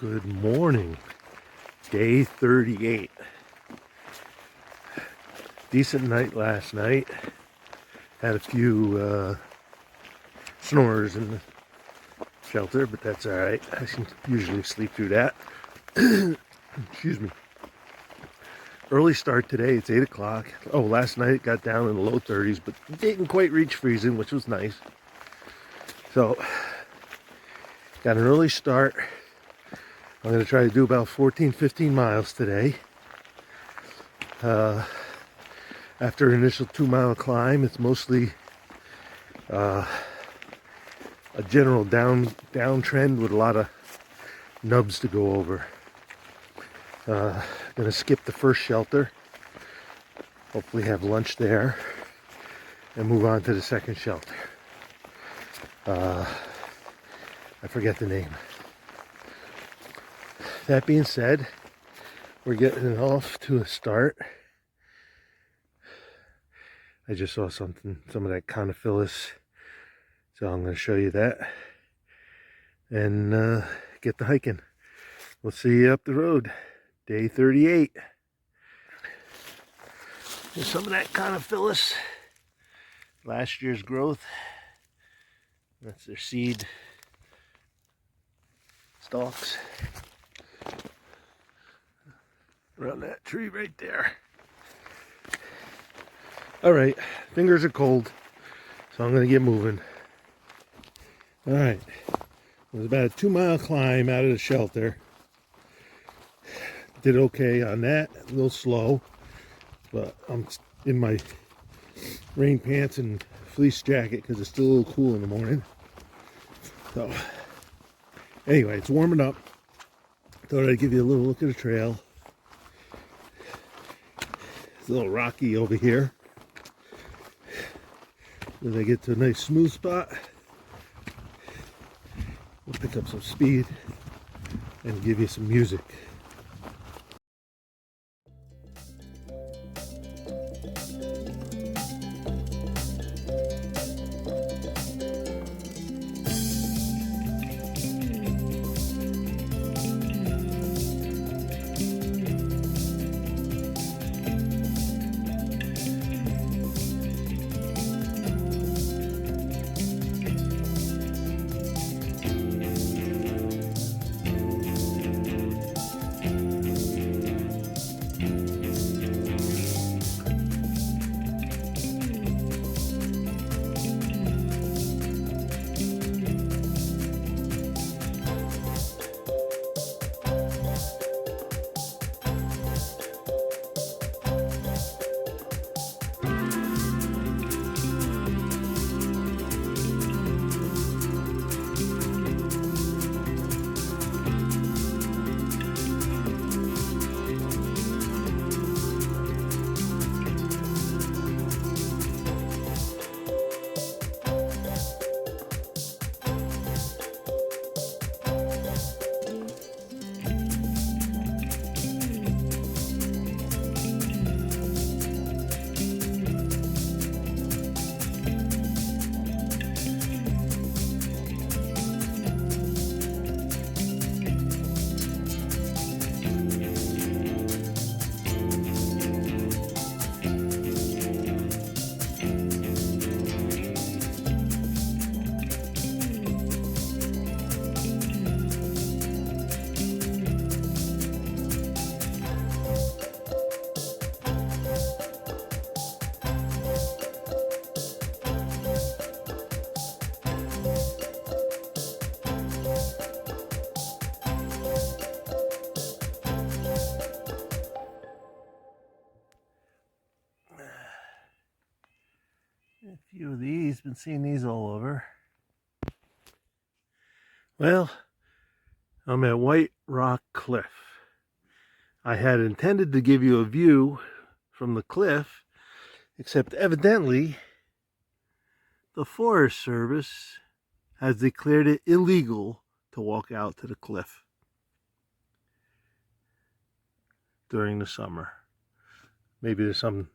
Good morning. Day 38. Decent night last night. Had a few snores in the shelter, but that's alright. I can usually sleep through that. Excuse me. Early start today. It's 8 o'clock. Oh, last night it got down in the low 30s, but didn't quite reach freezing, which was nice. So, got an early start. I'm going to try to do about 14-15 miles today. After an initial 2-mile climb, it's mostly a general downtrend with a lot of nubs to go over. Going to skip the first shelter, hopefully have lunch there, and move on to the second shelter. I forget the name. That being said, we're getting off to a start. I just saw some of that conophyllus, so I'm going to show you that and get the hiking. We'll see you up the road. Day 38. There's some of that conophyllus, last year's growth. That's their seed stalks. Around that tree right there. Alright, fingers are cold, so I'm going to get moving. Alright, it was about a 2-mile climb out of the shelter. Did okay on that, a little slow, but I'm in my rain pants and fleece jacket because it's still a little cool in the morning. So, anyway, it's warming up. Thought I'd give you a little look at the trail. It's a little rocky over here. Then I get to a nice smooth spot. We'll pick up some speed and give you some music. A few of these, been seeing these all over. Well, I'm at White Rock Cliff. I had intended to give you a view from the cliff, except evidently the Forest Service has declared it illegal to walk out to the cliff during the summer. Maybe there's some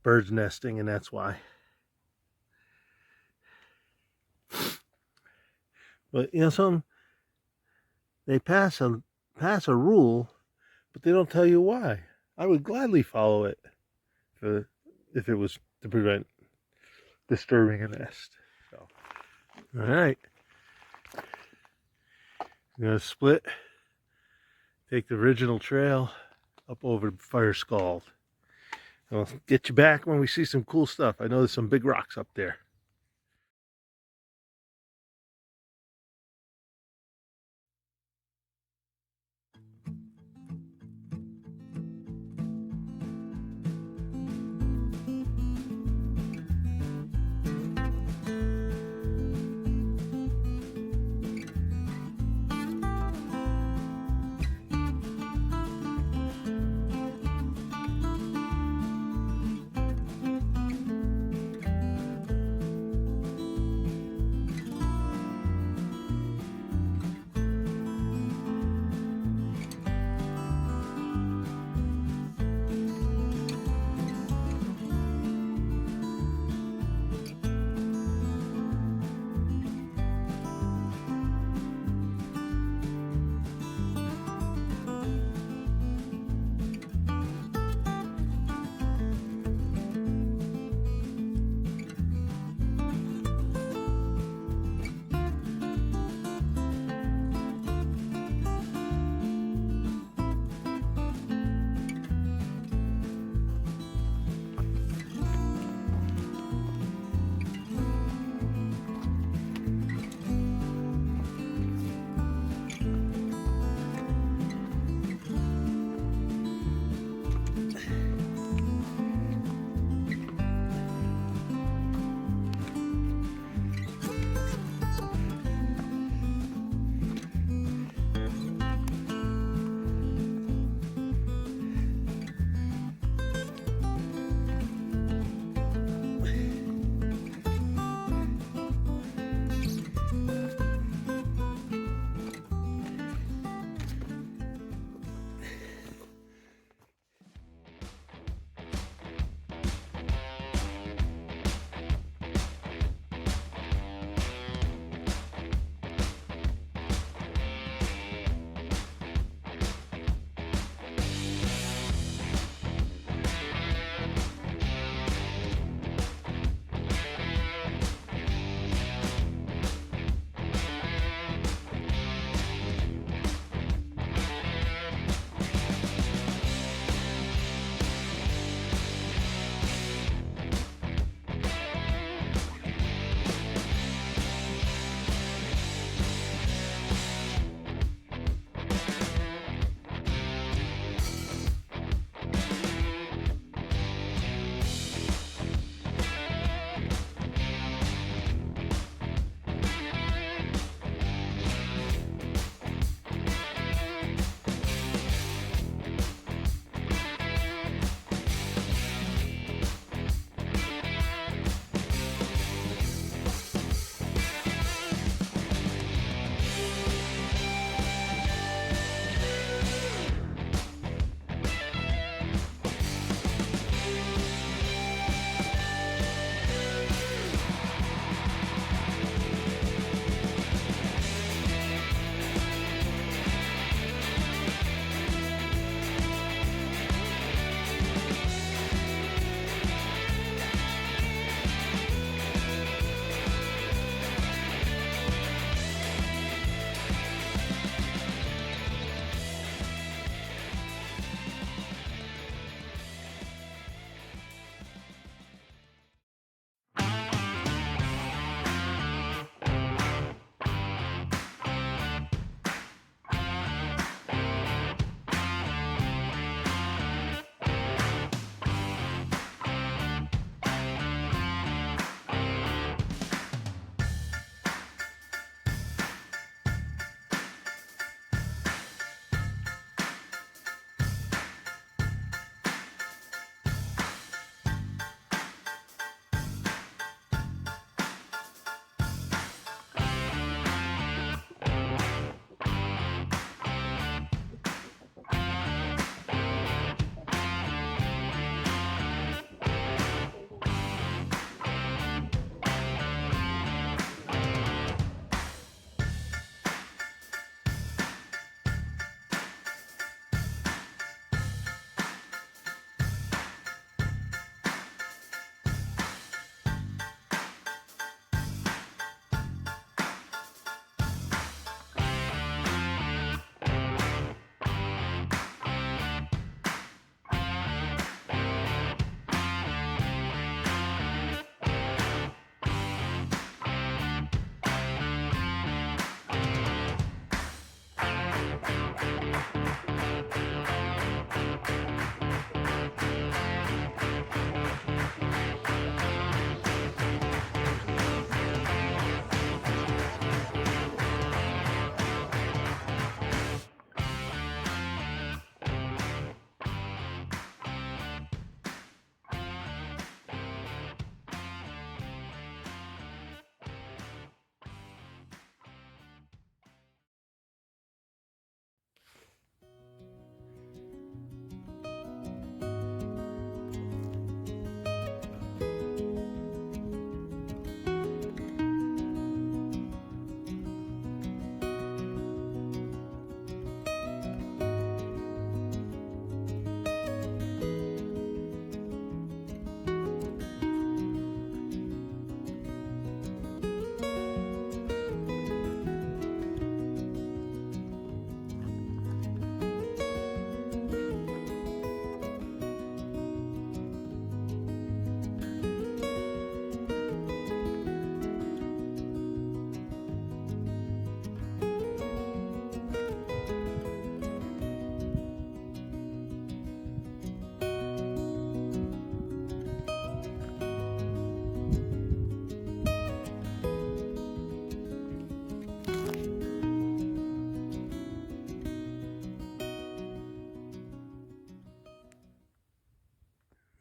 birds nesting and that's why. But you know something? They pass a rule, but they don't tell you why. I would gladly follow it if it was to prevent disturbing a nest. So, all right, I'm gonna split, take the original trail up over Fire Scald. I'll get you back when we see some cool stuff. I know there's some big rocks up there.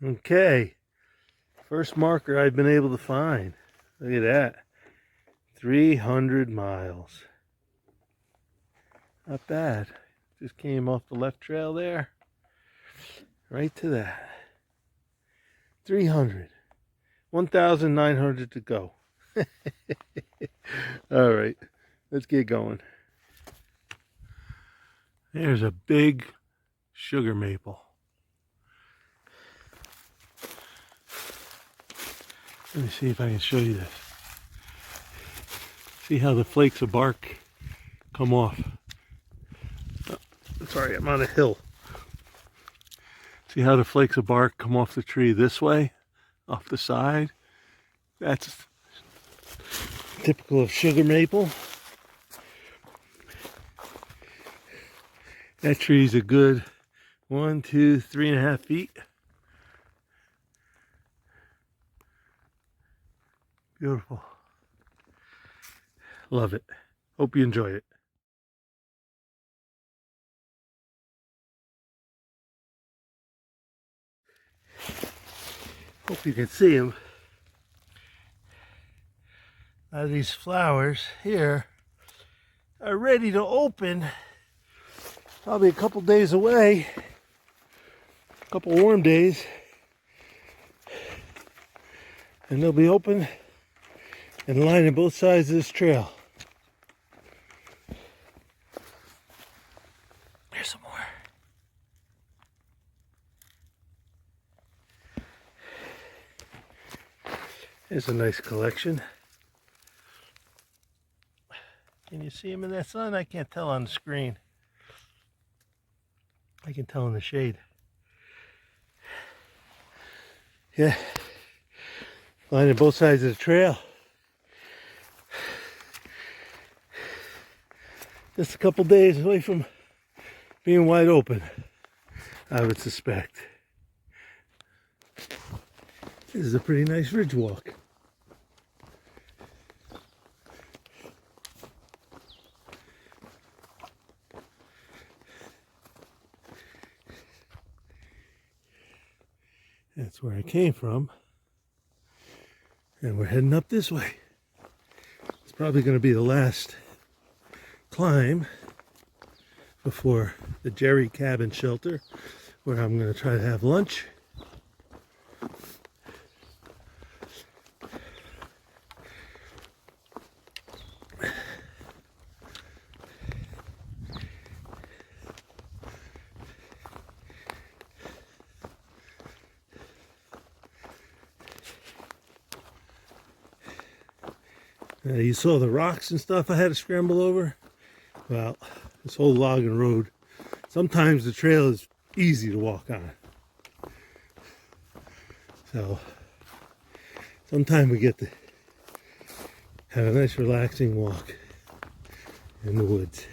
Okay, first marker I've been able to find. Look at that. 300 miles. Not bad. Just came off the left trail there. Right to that. 300. 1,900 to go. All right, let's get going. There's a big sugar maple. Let me see if I can show you this. See how the flakes of bark come off. Oh, sorry, I'm on a hill. See how the flakes of bark come off the tree this way, off the side? That's typical of sugar maple. That tree's a good 1, 2, 3.5 feet. Beautiful. Love it. Hope you enjoy it. Hope you can see them. Now these flowers here are ready to open. Probably a couple days away. A couple warm days. And they'll be open and lining both sides of this trail. There's some more. There's a nice collection. Can you see them in that sun? I can't tell on the screen. I can tell in the shade. Yeah. Lining both sides of the trail. Just a couple days away from being wide open, I would suspect. This is a pretty nice ridge walk. That's where I came from. And we're heading up this way. It's probably going to be the last climb before the Jerry Cabin Shelter, where I'm going to try to have lunch. You saw the rocks and stuff I had to scramble over. Well, this whole logging road, sometimes the trail is easy to walk on. So, sometimes we get to have a nice relaxing walk in the woods.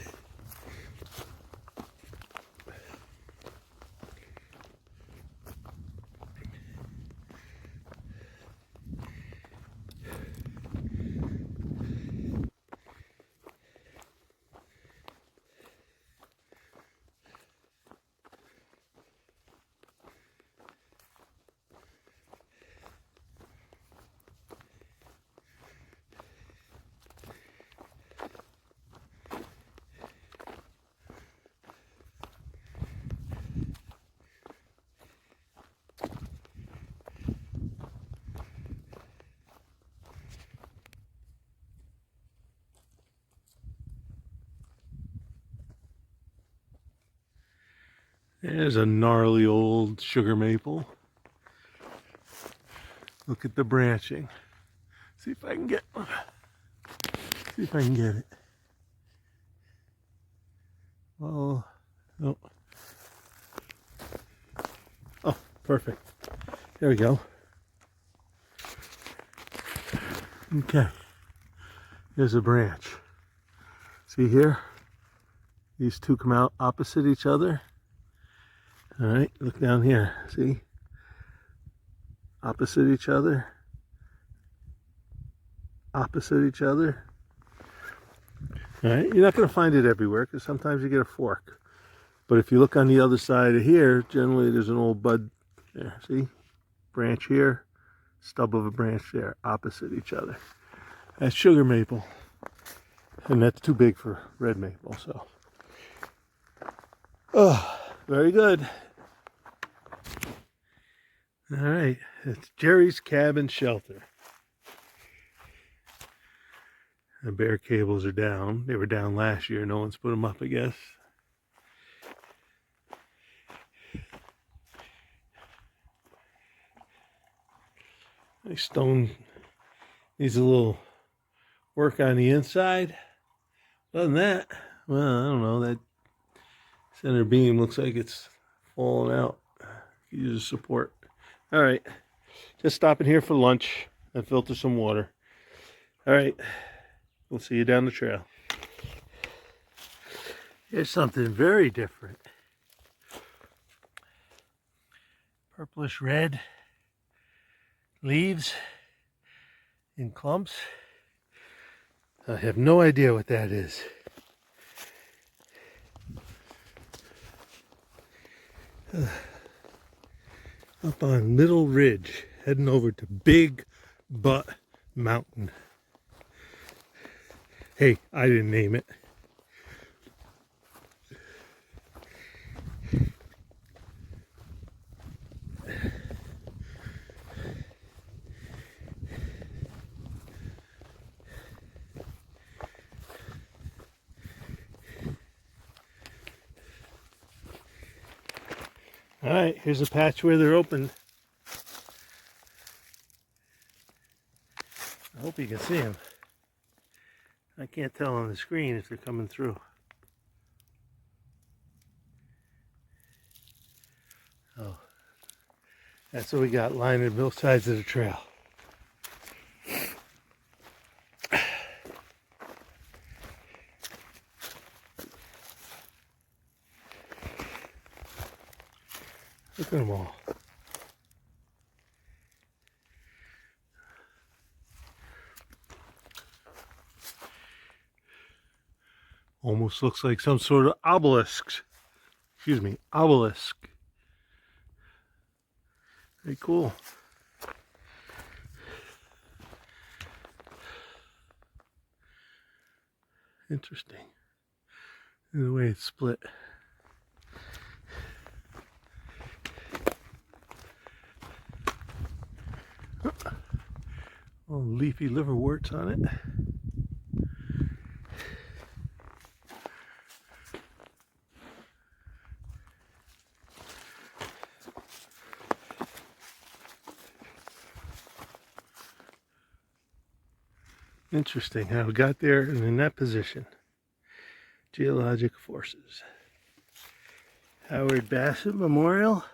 There's a gnarly old sugar maple. Look at the branching. See if I can get it. Oh, no. Oh, perfect. There we go. Okay. Here's a branch. See here? These two come out opposite each other. All right, look down here, see? Opposite each other. Opposite each other. All right, you're not going to find it everywhere because sometimes you get a fork. But if you look on the other side of here, generally there's an old bud there, see? branch here, stub of a branch there, opposite each other. That's sugar maple, and that's too big for red maple, so. Oh, very good. All right, it's Jerry's Cabin Shelter. The bear cables are down. They were down last year. No one's put them up, I guess. Nice stone. Needs a little work on the inside. Other than that, well, I don't know. That center beam looks like it's falling out. Could use a support. All right, just stopping here for lunch and filter some water. All right, we'll see you down the trail. Here's something very different. Purplish red leaves in clumps. I have no idea what that is. Up on Middle Ridge, heading over to Big Butt Mountain. Hey, I didn't name it. All right, here's a patch where they're open. I hope you can see them. I can't tell on the screen if they're coming through. Oh, that's what we got lining both sides of the trail. Look at them all. Almost looks like some sort of obelisk. Excuse me, obelisk. Very cool. Interesting. The way it's split. All leafy liverworts on it. Interesting how it got there and in that position. Geologic forces. Howard Bassett Memorial.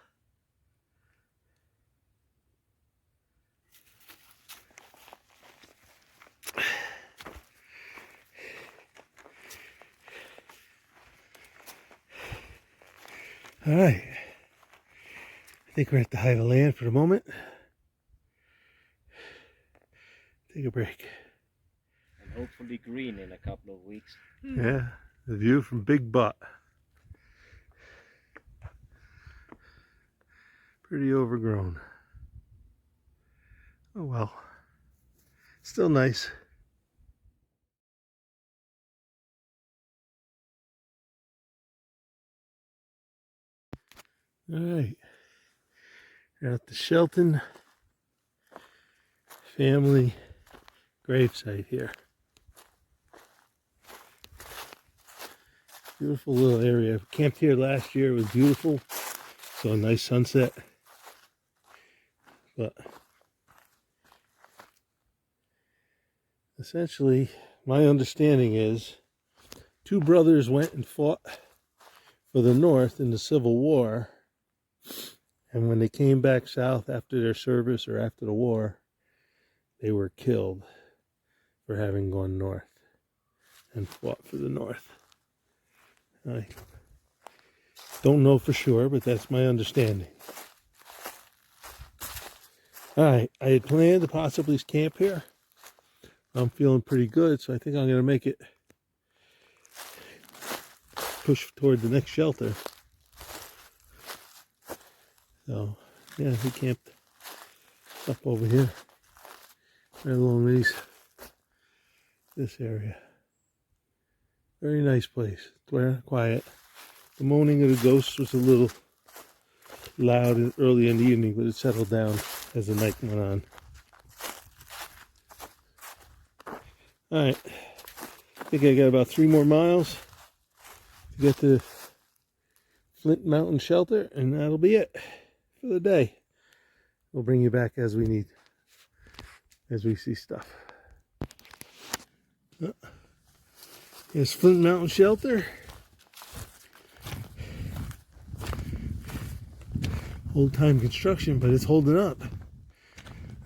All right, I think we're at the height of land for the moment. Take a break. And hopefully green in a couple of weeks. Yeah, the view from Big Butt. Pretty overgrown. Oh well, still nice. All right, we're at the Shelton family gravesite here. Beautiful little area. I camped here last year. It was beautiful. Saw a nice sunset. But essentially, my understanding is two brothers went and fought for the North in the Civil War. And when they came back south after their service or after the war, they were killed for having gone north and fought for the North. I don't know for sure, but that's my understanding. All right, I had planned to possibly camp here. I'm feeling pretty good, so I think I'm going to make it push toward the next shelter. So, yeah, we camped up over here, right along this area. Very nice place. Quiet. The moaning of the ghosts was a little loud early in the evening, but it settled down as the night went on. Alright, I think I got about 3 more miles to get to Flint Mtn Shelter, and that'll be it for the day. We'll bring you back as we need, as we see stuff. Here's Flint Mtn Shelter. Old time construction, but it's holding up.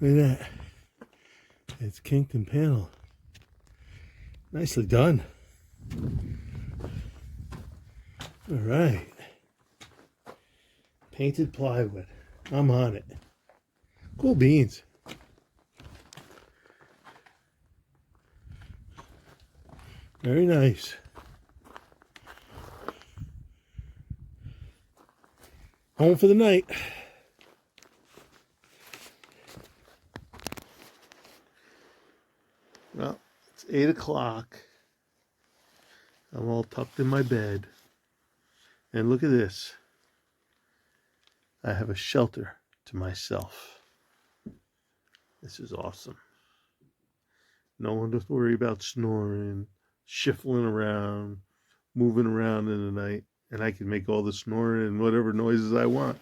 Look at that. It's kinked and panel. Nicely done. All right. Painted plywood. I'm on it. Cool beans. Very nice. Home for the night. Well, it's 8 o'clock. I'm all tucked in my bed. And look at this. I have a shelter to myself. This is awesome. No one to worry about snoring, shuffling around, moving around in the night. And I can make all the snoring and whatever noises I want.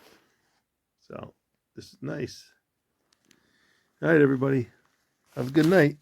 So, this is nice. All right, everybody. Have a good night.